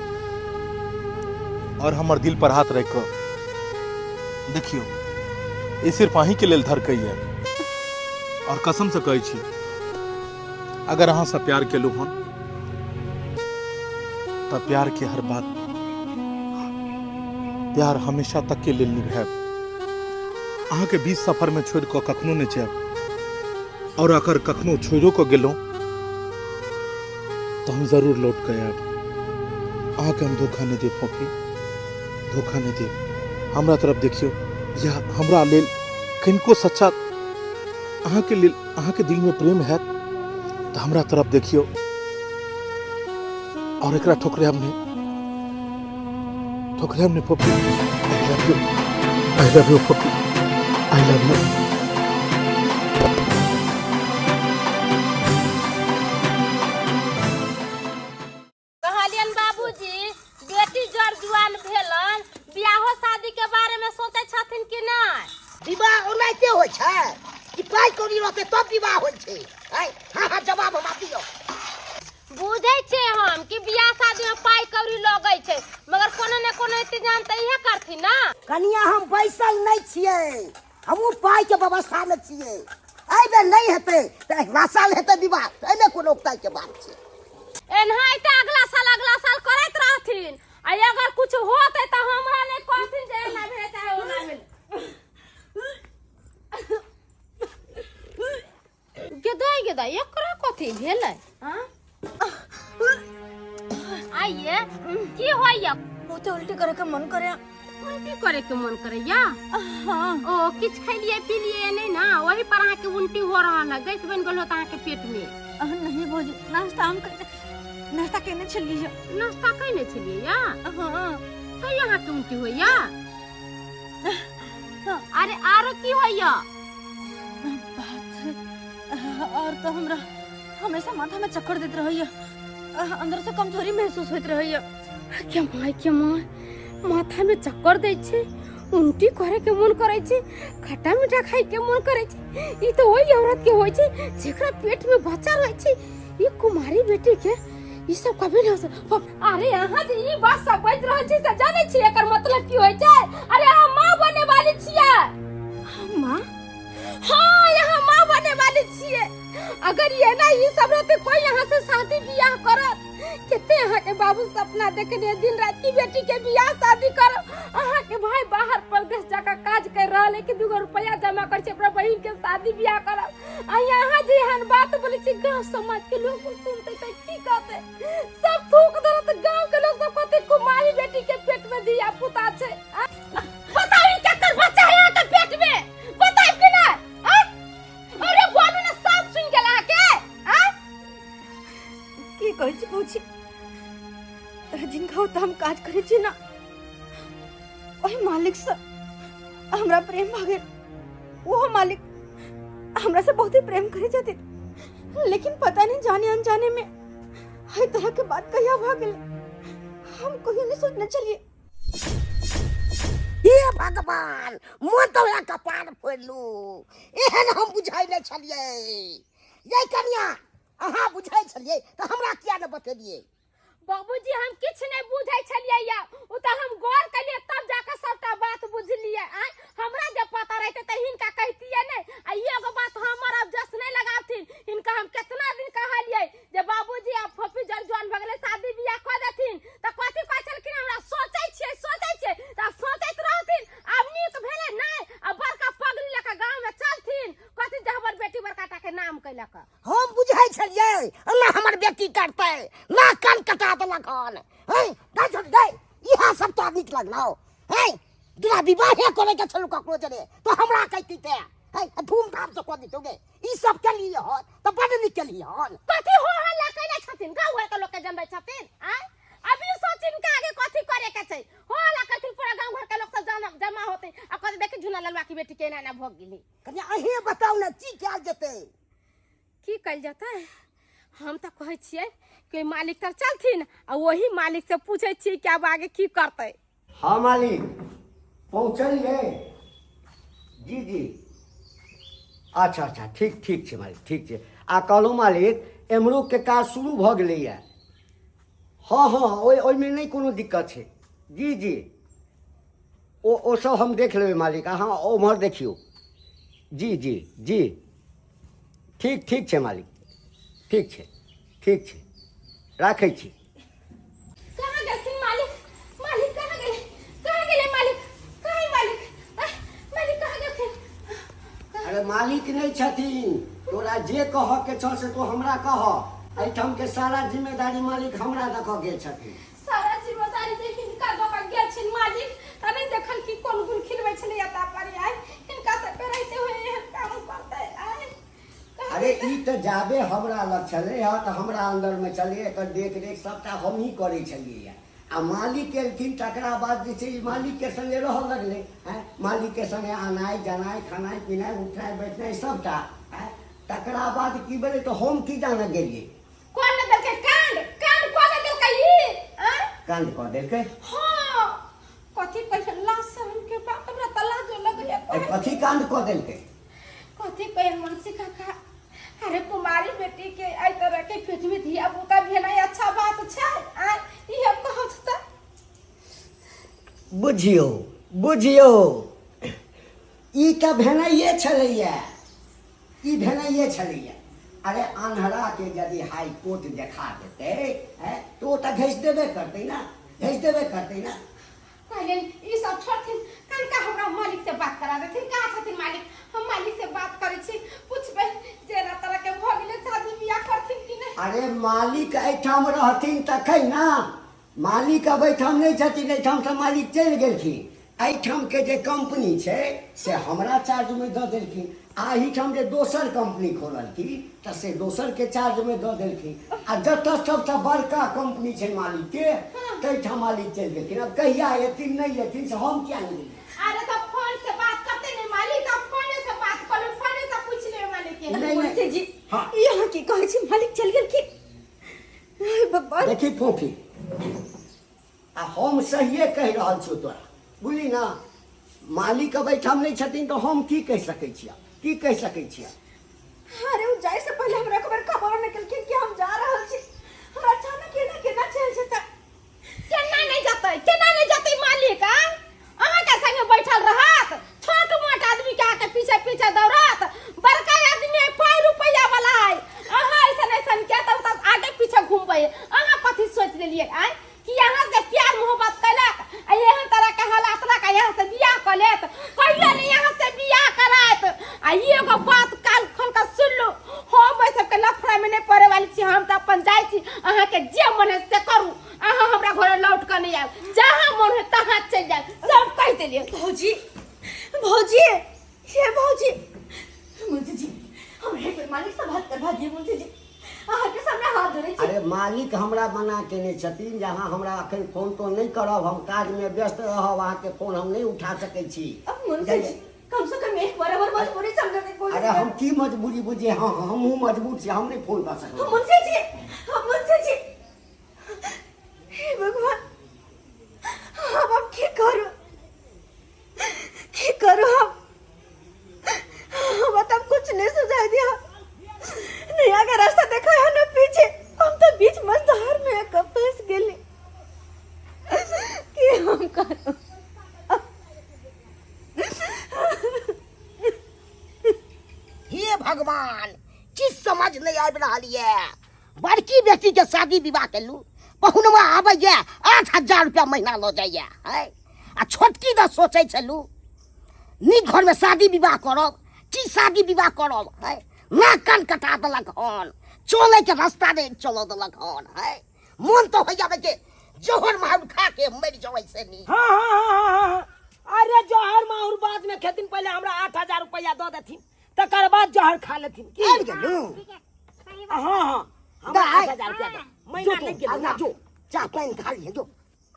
और हमर दिल पर हाथ रख कर देखियो, ये सिर्फ अहीं के लेल धड़कैया और कसम से कहै छी अगर अहाँ से प्यार केलू हन तब प्यार के हर बात प्यार हमेशा तक के लेल निभाएब। अहाँ के बीच सफर में छोड़ कर कखनो नहीं जाएब और अगर कखनो छोड़ो को गेलो तो हम जरूर लौट के आएब। अहाँ के हम धोखा नहीं देब पप्पी, धोखा नहीं देब। हमरा तरफ देखियो, या हमरा लेल किनको सच्चा अहाँ के लेल अहाँ के दिल में प्रेम है तो हमरा तरफ देखियो और एकरा ठोकरे हमने पप्पी। आई लव यू पप्पी, आई लव यू। कहलियन बाबूजी बेटी जड़ जुआन भेलन, बियाहो शादी के बारे में सोचे छथिन कि नहीं? विवाह ओनाहिते होइ छै कि पाइ कौड़ी रहतै तब विवाह होइ छै। हाँ जवाब हमरा दियौ। बुझे छे हम कि बियाह शादी में पाई कौड़ी लगै छै, मगर कोनो न कोनो इंतजाम त इहे करथिन ना। कनिया हम बैसल नहीं छियै, हमहू पाइ के व्यवस्था में छियै। एबे नहीं हेतै त अगला साल हेतै विवाह, एने कोनो उक्ताई के बात छै। एनहाइते अगला साल करैत रहथिन, आ अगर कुछ होतै त हमरा ने कहथिन जे एना भेल चाहे ओना भेल। गेदा एकरा कथी भेलै? हां आइए की होइया? बहुते उल्टी करे के मन करे। उल्टी करे के मन करैया? हाँ। ओ किछ खैलिए पीलिए नहीं ना, वही पर अहाँ के उल्टी हो रहल है, गैस बन गेल होत अहाँ के पेट में? नहीं भौजी, नाश्ता केने छलिए। नाश्ता कैने छलिए या? हाँ। कई अहाँ के उल्टी होइया? अरे आरो की होइया? और तो हमरा हमेशा माथा में चक्कर देत रहैया, अंदर से कमजोरी महसूस होइत रहैया। के माय माथा में चक्कर दै छै, उल्टी करे के मन करे छै, खट्टा मीठा खाए के मन करे छै। ई तो वही औरत के होय छै जेकरा पेट में बच्चा रहे छै। ई कुमारी बेटी के ई सब कभी नहीं हो। अरे यहाँ जे ई बात सब बज रहल छै से जाने छी एकर मतलब की होय छै? अरे हम मां बने वाली छियै। मां? हाँ, यहाँ मां बने वाली छियै। अगर ये ना ई सब रहते कोई यहाँ से शादी बियाह करत, कितने यहाँ के बाबू सपना देखने दिन रात की बेटी के बियाह शादी करब। अहाँ के भाई बाहर प्रदेश जाकर काज कर रहल है कि 2 रुपया जमा कर अपना बहन के शादी बियाह करब। आ यहाँ जे हन बात बोले छी गांव समाज के लोग सुनते त की कहते? सब थूक देत। गांव के लोग सब कहते कुमारी बेटी के पेट में दिया पुता छै। बताई केकर बच्चा है यहाँ के पेट में? बताई कि ना? अरे बोलू ना, सब सुन गेला के? की कहै छी भौजी, जिनका होता हम काज करे छी ना, ओही मालिक से हमरा प्रेम भ गेल। वो मालिक हमरा से बहुत ही प्रेम करे छथिन, लेकिन पता नहीं जाने अनजाने में हर तरह के बात कहिया भ गेल, हम कहियो नहीं सोचने चलिए। हे भगवान, मोन तो या कपार फोड़लू, एहन हम बुझाइ नै छलिए। ये कन्या अहाँ बुझाइ छलिए त हमरा किया न बतेलिए? बाबूजी हम किछ नहीं बुझै छलिए या, ओ त हम गौर कलिए तब जाकर सबटा बात बुझलिए। हमरा जब पता रहते त हिनका कहतिए नहीं। आ एगो बात हमर अब जस नहीं लगावथिन, इनका हम कितना दिन कहलिए जे बाबूजी आप फफी जल ना हमर बेटी करते ना कान कटा देलक हन हैं दे छोड़ दे इहा सब तो नीक लगलौ हैं तोरा विवाहे करे के छलु ककरो जरे तो हमरा कहती ते हैं धूमधाम से कऽ दितोगे ई सब के लिए हन तो बड़ नीक के लिए हन कथी हो हल्ला कैले छथिन गाँव घर के लोग के जनबै छथिन आय अभी सोचिन के आगे कथी करे के छै हो हल्ला करथिन पूरा गाँव घर के लोग सब जमा होते आ कथी देखि झूला ललवा की बेटी के एना एना भोग गेली कन्या अहीं बताउ ना की कैल जेतै की कल जाता है हम तो कहे छियै कि मालिक तर चलथिन आ वही मालिक से पूछे छियै कि अब आगे की करते हाँ मालिक पहुँचलिए जी जी अच्छा अच्छा ठीक ठीक छै मालिक ठीक छै आ कहलहुँ मालिक एम्हरो के काज शुरू भऽ गेलैए हाँ हाँ ओहिमे नहीं कोनो दिक्कत छै जी जी ओ सब हम देख लेबै मालिक अहाँ ओम्हर देखियौ जी जी जी ठीक ठीक छै मालिक ठीक छै राखै छी कहाँ गेलखिन मालिक मालिक कहाँ गेले मालिक कहाँ मालिक मालिक कहाँ गेलखिन अरे मालिक नहीं छथिन तोरा जे कह के छ से तो हमरा कह एहिठाम के सारा जिम्मेदारी मालिक हमरा दऽ कऽ गेल छथिन सारा जिम्मेदारी देखिन का दऽ कऽ गेल छिन मालिक त नहीं देखल कि कोन गुल खिलबै छलै एता पर आइ हिनका से पे रहते हुए एहन काम करते आइ अरे ई तऽ जाबे हमरा लग छलै हँ तऽ हमरा अंदर में छलै एकर देख रेख सबटा हम ही करै छलियै आ मालिक एलखिन तकरा बाद जे छै मालिक के संगे रहऽ लगलै हैं मालिक के संगे आनाइ जनाइ खानाइ पीनाइ उठनाइ बैठनाइ सबटा हैं तकरा बाद की भेलै तऽ हम की जाने गेलियै कोन ने देलकै कांड कोन देलकै ई कांड कऽ देलकै हां कथी कहिए लाशरम के बात हमरा तला जो लगले कथी कांड कऽ देलकै कथी कहिए मनसी काका अरे कुमारी बेटी के आई तरह के पेट में धिया पुता भेनाइ अच्छा बात छै आ ई हम कहत त बुझियो ई तऽ भेनाइए छलैया ई भेनाइए छलैया अरे आन्हरा के यदि हाई कोर्ट देखा देते हैं तो वो तो भेज देबे करते ना कहले ई सब छोड़थिन कनका हमरा मालिक से बात करा देथिन कहाँ छथिन मालिक हम मालिक से बात करे छी पूछबे जेना तरह के भ गेले शादी बियाह करथिन कि नहीं अरे मालिक एठाम रहथिन तखन ना मालिक अब एठाम नहीं छथिन एठाम से मालिक चलि गेलखिन एठाम के जे कंपनी छै से हमरा चार्ज में दऽ देलखिन आ एठाम जे दोसर कंपनी खोललखिन तऽ से दोसर के चार्ज में दऽ देलखिन आ जतऽ सबसँ बड़का कंपनी छै मालिक के तैठाम मालिक चलि गेलखिन अब कहिया एथिन नहीं एथिन से हम क्या नहीं अरे तो फोन से बात करते नहीं मालिक अब फोन से बात कर लो फोन से पूछ ले मालिक के नहीं जी हाँ यहाँ की कहै छी मालिक चल गेल की भगवान देखी फोफी आ हम सहिए कहि रहल छियौ तोरा बुझली ना मालिक अब एठाम नहीं छथिन तो हम की कहि सकै छियै अरे वो जाए से पहले हमरा खबर खबर निकलखिन कि हम जा रहल छी हमरा अचानक केना चल जेता केना नहीं जाते मालिक अहाँ के संगे बैठल रहत छोट मोट आदमी के आके पीछे दौड़त बड़का आदमी कोई रुपया वाला है अहाँ ऐसन के तब तक आगे पीछे घूमबै अहाँ कथी सोच लेलिए आय कि यहाँ से प्यार मोहब्बत कैलक आ एहन तरह के हालात लक यहाँ से बियाह कर लेत कहियो नहीं यहाँ से बियाह करात आ एगो बात काल खोल के सुन लो हम ओइ सबके लफड़ा में नहीं पड़े वाली छी हम तो अपन जाय छी अहाँ के जे मन है से करू अहाँ हमरा घरे लौट के नहीं आब जहाँ मन है तहाँ चल जाए सब कह देलिए भौजी ये भौजी मुझे जी हम एक बार मालिक से बात करवा दिए मुझे जी अहाँ के सामने हाथ धरे छी अरे मालिक हमरा मना केने छथिन जे अहाँ हमरा अखन फोन तो नहीं करब हम काज में व्यस्त रहब अहाँ के फोन हम नहीं उठा सकै छी अब मुझे जी कम से कम एक बराबर मजबूरी समझने की कोशिश अरे हम की मजबूरी बुझे हाँ हमहूँ मजबूर छी हम नहीं फोन कर सकब मुझे जी हे भगवान अब की करो हम तब कुछ नहीं सुझाई दिया नहीं आगे रास्ता देखा है ना पीछे हम तो बीच मझधार में फंस गेली कि हम करो हे भगवान चीज समझ नहीं आबि रहल ये बड़की बेटी के शादी विवाह केलू पहुनवा आबैया 8,000 रुपया महीना लऽ जाइया है आ छोटकी द सोचै छलू नीक घर में शादी विवाह करब की शादी विवाह करब है ना कान कटा देलक हन चले के रास्ता नहीं चलो दलक हन है मन तो हो जावे के जोहर माहुर खा के मर जावे से नहीं। हाँ अरे जोहर माहुर बाद में खेतिन पहले हमरा 8000 रुपया दो देथिन तकर बाद जोहर खा लेथिन की गेलू। हाँ 8000 रुपया दे महीना नहीं के ना जो चाय पानी खा लिए जो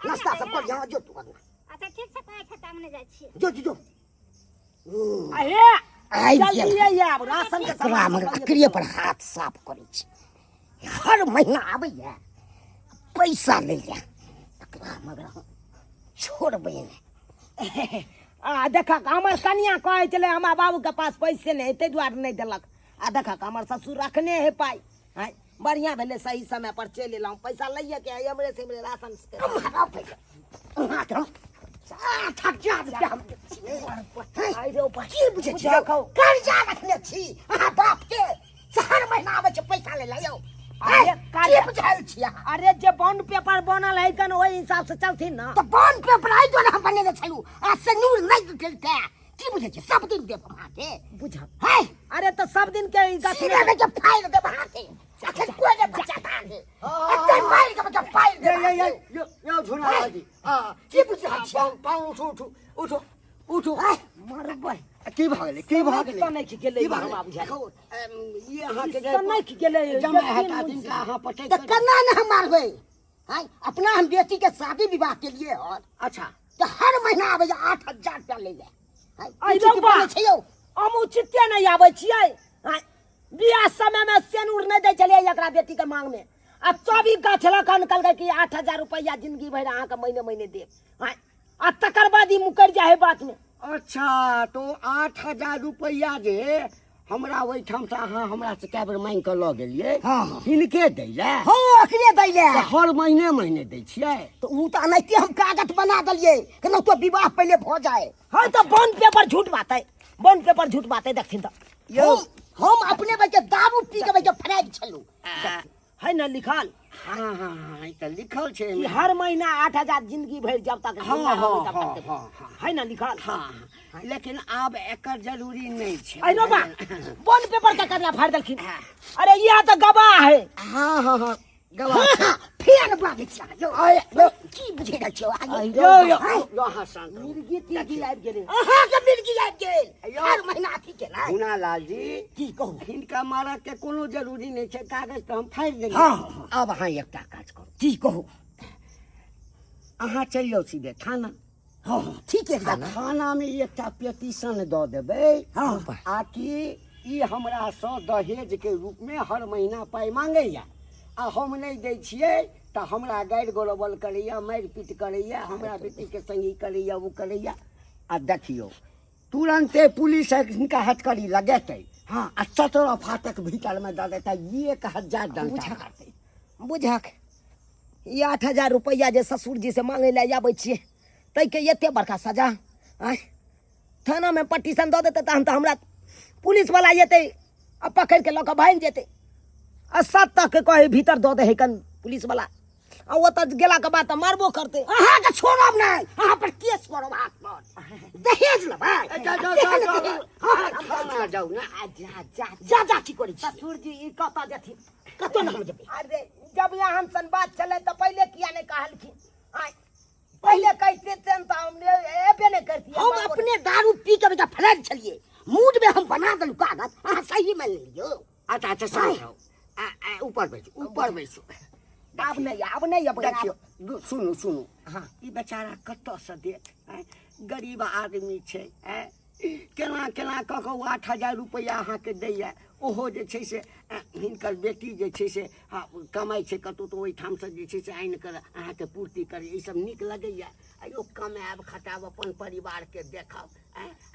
नाश्ता सब कर यहाँ जो तू अच्छा ठीक से कहै छै हमने जाइ छी जो अरे जल्दी ये अब राशन के सामान मगर क्रिया पर हाथ साफ करै छी हर महीना आबै है पैसा ले ले मगर छोड़बै नहीं। आ देखा हमर कनिया कहै छलै हमरा बाबू के पास पैसे नहीं तै दुआरे नहीं देलक। आ देखा हमर ससुर रखने है पाई है बढ़िया भेले सही समय पर चल एलौ पैसा लइए के हमरे से हमरे राशन थक जा आई रे ऊपर की बुझे छी कर्जा रखने छी अहाँ बाप के हर महीना आबै छै पैसा ले लियो। अरे काहे बुझाइल छी अरे जे बॉन्ड पेपर बनल है कन ओहि हिसाब से चलथिन ना तो बॉन्ड पेपर आई तो हम बनेने छलु आ से नूर नहीं केलते की बुझे छी सब दिन देब अहाँ के बुझब है। अरे तो सब दिन के सीधा में के फाइल देब अहाँ के अखन कोई ने बचाता है अते मार के बचा फाइल दे यो झुना जी हां की बुझे छी पाऊ उठो उठो मरबै की भ गेलै तो नहीं गेलै हमरा बुझा ये अहाँ के नहीं गेलै जमा हटा दिन का अहाँ पटे त कना न हम मारबै है अपना हम बेटी के शादी विवाह के लिए और अच्छा तो हर महीना आबै 8000 रुपया ले जाए है आई बोले छै यौ हम उचिते नहीं आबै छियै है बियाह समय में सेनुर नहीं दै छलियै एकरा बेटी के मांग में आ चौबी का छला कन कल कि 8000 रुपया जिंदगी भर अहाँ के महीने महीने देब है आ तकर बाद ही मुकर जाए बात में। अच्छा तो 8000 रुपया जे हमरा ओहि ठाम से अहाँ हमरा से कै बेर मांग के ल गेलियै हिनके दै ले हां अखने दै ले हर महीने दै छियै तो उ त अनैते हम कागज बना देलियै केना तो विवाह पहले भ जाए हां तो बॉन्ड पेपर झूठ बात है देखथिन त हम अपने बच्चे दारू पी के बच्चे फराइब छलू है ना लिखल। हाँ तो लिखल छे कि हर महीना 8000 जिंदगी भर जब तक है ना लिखल। हाँ लेकिन आब एकर जरूरी नहीं छे अरे बा बॉन्ड पेपर का करला फाड़ देलखिन। अरे यह तो गवाह है। हाँ गवाह फेन बागे छ यो की बुझे दै छौ यो हसन मिर्गी तीगी आबि गेलै अहाँ के मिर्गी आबि गेल हर महीना अथी के ना हुना लाल जी की कहू हिनका मारा के कोनो जरूरी नहीं छै कागज तो हम फाड़ि देलियै। हाँ अब अहाँ एकटा काज करू की कहू अहाँ चलि जाउ सीधे थाना। हाँ ठीक है थाना में एकटा पेटिशन दऽ देबै आ कि ई हमरा सँ दहेज के रूप में हर महीना पाई मांगैया आ हम नहीं दै छियै तो हमरा गारि गरोबल करैया मारि पीट करैया हमरा बेटी के संगी करैया वो करैया आ देखियो तुरंते पुलिस इनका हथकड़ी लगेतै। हाँ आ 17 फाटक भीतर में दऽ देतै 1000 डंडा करतै बुझक। ये 8000 रुपया जे ससुर जी से मांगे ले आबै छियै तै के एते बड़का सजा आय थाना में पटिशन दऽ देतै तहन तऽ हमरा पुलिस वाला एतै आ पकड़ के लऽ कऽ भागि जेतै आ 7 तक कहे भीतर दऽ दे है कन पुलिस वाला आ ओतऽ गेला के बाद मारबो करते अहाँ के छोड़ब नहीं अहाँ पर केस करब हाथ पर दहेज लेबै जाऊ ना जा की करै छी ससुर जी ई कतऽ जेथिन कतऽ न हम जेबै। अरे जब यहाँ सन बात चले तो पहले किया नहीं कहलखिन आय पहले कहते थे तो हमने एबे नहीं करती हम अपने दारू पी के बेटा फरार छलिए मूड में हम बना देलु कागज अहाँ सही मान लियो। अच्छा साहब ऊपर बैसो अब नहीं देखियो सुनू हाँ ई बेचारा कतऽ से देत गरीब आदमी छै केना कऽ के 8000 रुपया अहाँ के दैया ओहो जे छै से हिनकर बेटी जे छै से कमाई छै कतौ तो ओहि ठाम से जे छै से आनि कर अहाँ के पूर्ति करे ई सब नीक लगैया आयो कमाएब खटाब अपन परिवार के देखब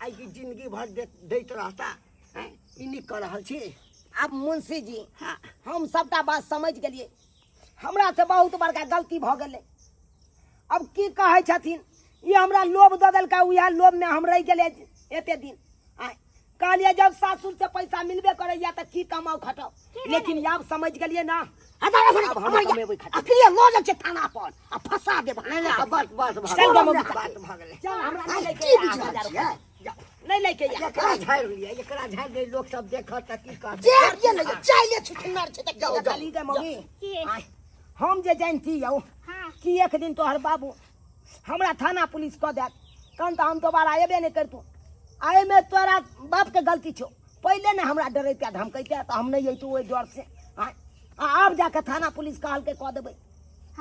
आई की जिंदगी भर दैत रहता ई नीक कऽ रहल छी। अब मुंशी जी हाँ हम सबटा बात समझ गेलिए हमरा से बहुत बड़का गलती भ गेलै। अब की कहै छथिन ये हमरा लोभ दऽ देलका उएह लोभ में हम रह गेले एते दिन कहलिए जब सासुर से पैसा मिलबे करैया त की कमाऊ खटाऊ लेकिन अब समझ गेलिए ना थाना पर आ फंसा देब। बस चल हमरा नहीं लेके जा एकरा झाड़ लिया, एकरा झाड़ दे, लोग सब देखत त की कर जे ये नहीं चाइले छुटनार छे त जाओ, खाली के मम्मी के? आय, हम जे जानती यौ हाँ। कि एक दिन तोहर बाबू हमरा थाना पुलिस क देत तहन त हम दोबारा अयबे नहीं करतू। आय में तोरा बाप के गलती छो, पहले ने हमरा डरैते धमकैते त हम नहीं अइतू ओइ डर से। आय, अब जाके थाना पुलिस कहल के क देबै।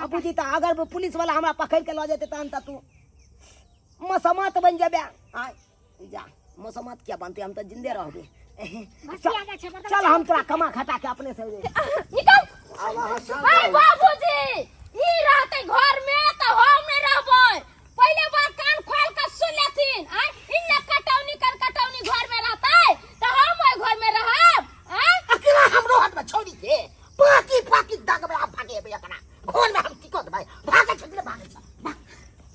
अब बुझी त अगर पुलिस वाला हमरा पकड़ के ल जेते तहन त तू मसमत बन जेबे। आय जा मसमत क्या बनते, हम तो जिंदे रहबे। चल हम तोरा कमा खटा के अपने से निकल। अब हसन भाई बाबूजी ई रहते घर में तो हम नहीं रहबै। पहले बार कान खोल के सुन लेथिन। आ इन्ने कटौनी कर कटौनी घर में रहते तो हम ओइ घर में रहब। आ अकेला हमरो हाथ में छोड़ी के पाकी पाकी दाग में आप भागे बे एकरा घर में हम टिकट भाई भागे छले भागे छ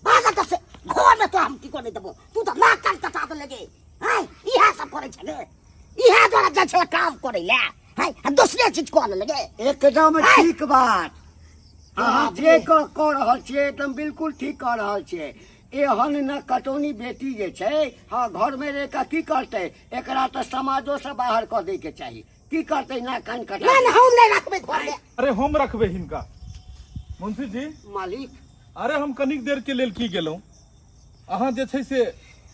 भागे त से घर में तो हम टिकट नहीं देबो। तू तो लाख काल कटा दे लगे। हाय इहा सब करे छले, इहा द्वारा जा छले काम करे ले। हाय दूसरे चीज को लगे एकदम ठीक बात। अहाँ जे कह रहल छियै एकदम बिल्कुल ठीक कह रहल छियै। एहन न कटौनी बेटी जे छै, हाँ घर में रह के की करतै, एकरा तो समाजो से बाहर कर दै के चाही। की करतै ना कान कटा ना हम नहीं रखबे घर में। अरे हम रखबे हिनका मुंशी जी। मालिक अरे हम कनिक देर के लेल की गेलहुँ, अहाँ जे छै से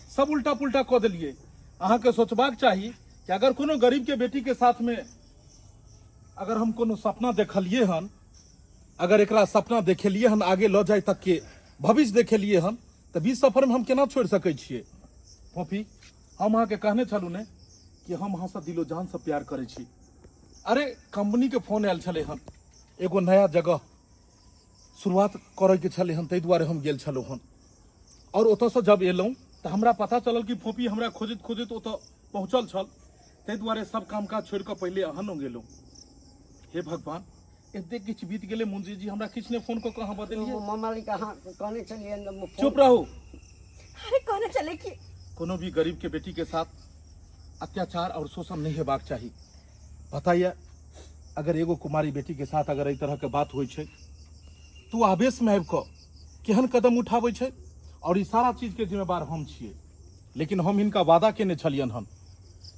सब उल्टा पुल्टा कऽ देलियै। अहाँके सोचबाक चाही कि अगर कोनो गरीब के बेटी के साथ में अगर हम कोनो सपना देखलियै हन, अगर एकरा सपना देखेलियै हन आगे लऽ जाए तक के भविष्य देखेलियै हन, तऽ बीच सफर में हम केना छोड़ि सकै छियै। फोफी हम अहाँके कहने छलहुँ ने कि हम अहाँसँ दिलो जान से प्यार करै छी। अरे कंपनी के फोन आयल छलै हन, एगो नया जगह शुरुआत करे के छलै हन, ताहि दुआरे हम गेल छलहुँ हन। और ओतऽसँ जब एलहुँ तऽ हमरा पता चलल कि फोफी हमरा खोजैत खोजैत ओतऽ पहुँचल छल। ताहि दुआरे सब काम काज छोड़ि कऽ पहिले अहाँ गेलहुँ। हे भगवान एतेक किछु बीत गेलै मुंशी जी, हमरा किछु ने फोन कऽ कऽ अहाँ बतेलियै। मालिक अहाँ कहने छलियै चुप रहू। अरे कहने चले कि कोनो भी गरीब के बेटी के साथ अत्याचार और शोषण नहीं हेबाक चाही। बताइए अगर एगो कुमारी बेटी के साथ अगर एहि तरह के बात होइ छै तो आवेश में आबि कऽ केहन कदम उठाबै छै, और ई सारा चीज के जिम्मेवार हम छियै। लेकिन हम हिनका वादा केने छलियन हन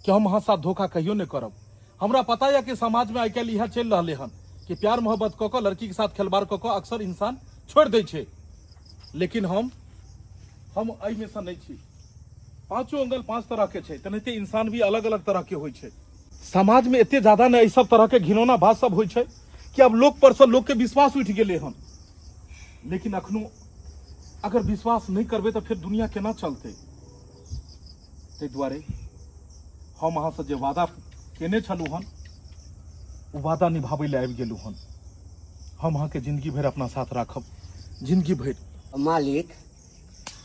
कि हम अहाँ साथ धोखा कहियो नहि करब। हमरा पता यऽ कि समाज में आइ काल्हि इएह चलि रहलै हन कि प्यार मोहब्बत कऽ कऽ लड़की के साथ खेलबाड़ कऽ कऽ अक्सर इंसान छोड़ि दै छै। लेकिन हम एहि में से नहीं छी। पांचों अंगल पांच तरह के छै, तेनाहिते इंसान भी अलग अलग तरह के होइ छै। समाज में एते ज्यादा ने एहि सब तरह के घिनौना बात सब होइ छै कि अब लोग पर से लोग के विश्वास उठि गेलै हन। लेकिन अखनो अगर विश्वास नहीं करबे तो फिर दुनिया केना चलते। ताहि दुआरे हम अहाँ से जे वादा केने छलहुँ हन ओ वादा निभाबै ले आबि गेलहुँ हन। हम अहाँ के जिंदगी भर अपना साथ राखब, जिंदगी भर। मालिक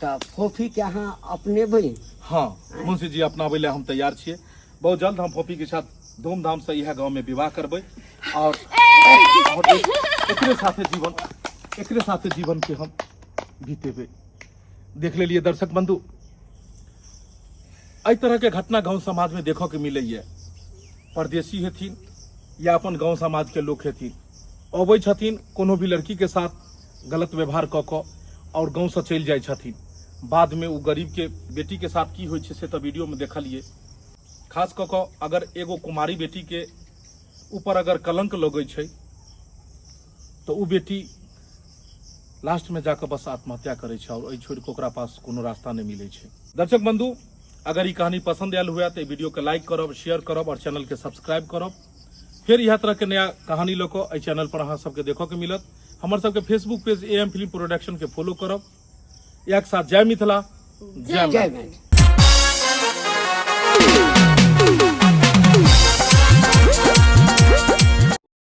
तो फोफी के अहाँ अपने बनी। हाँ मुंशी जी अपनाबै ले हम तैयार छियै। बहुत जल्द हम फोफी के साथ धूमधाम से यह गांव में विवाह करबै और एकरे साथे जीवन के हम बीतेबे। देख लेलिए दर्शक बंधु, एहि तरह के घटना गांव समाज में देखो के मिले ये। परदेसी हेथिन या अपन गांव समाज के लोग हेथिन, अबै छथिन कोनो भी लड़की के साथ गलत व्यवहार कऽ कऽ और गांव से चलि जाइ छथिन। बाद में वो गरीब के बेटी के साथ की होइ छै से तो वीडियो में देखलिए। खास कऽ कऽ अगर एगो कुमारी बेटी के ऊपर अगर कलंक लगै छै तो वो बेटी लास्ट में जाकर बस आत्महत्या करे छै और छोड़ के ओकरा पास कोनो रास्ता नहीं मिले छै। दर्शक बंधु अगर ये कहानी पसंद आयल हुआ तो वीडियो के लाइक करब, शेयर करब और चैनल के सब्सक्राइब करब। फिर यह तरह के नया कहानी लऽ कऽ एहि चैनल पर अहाँ सबके देखो के मिलत। हमर सबके Facebook page AM film production के फॉलो करब। एक साथ जय मिथिला, जय जय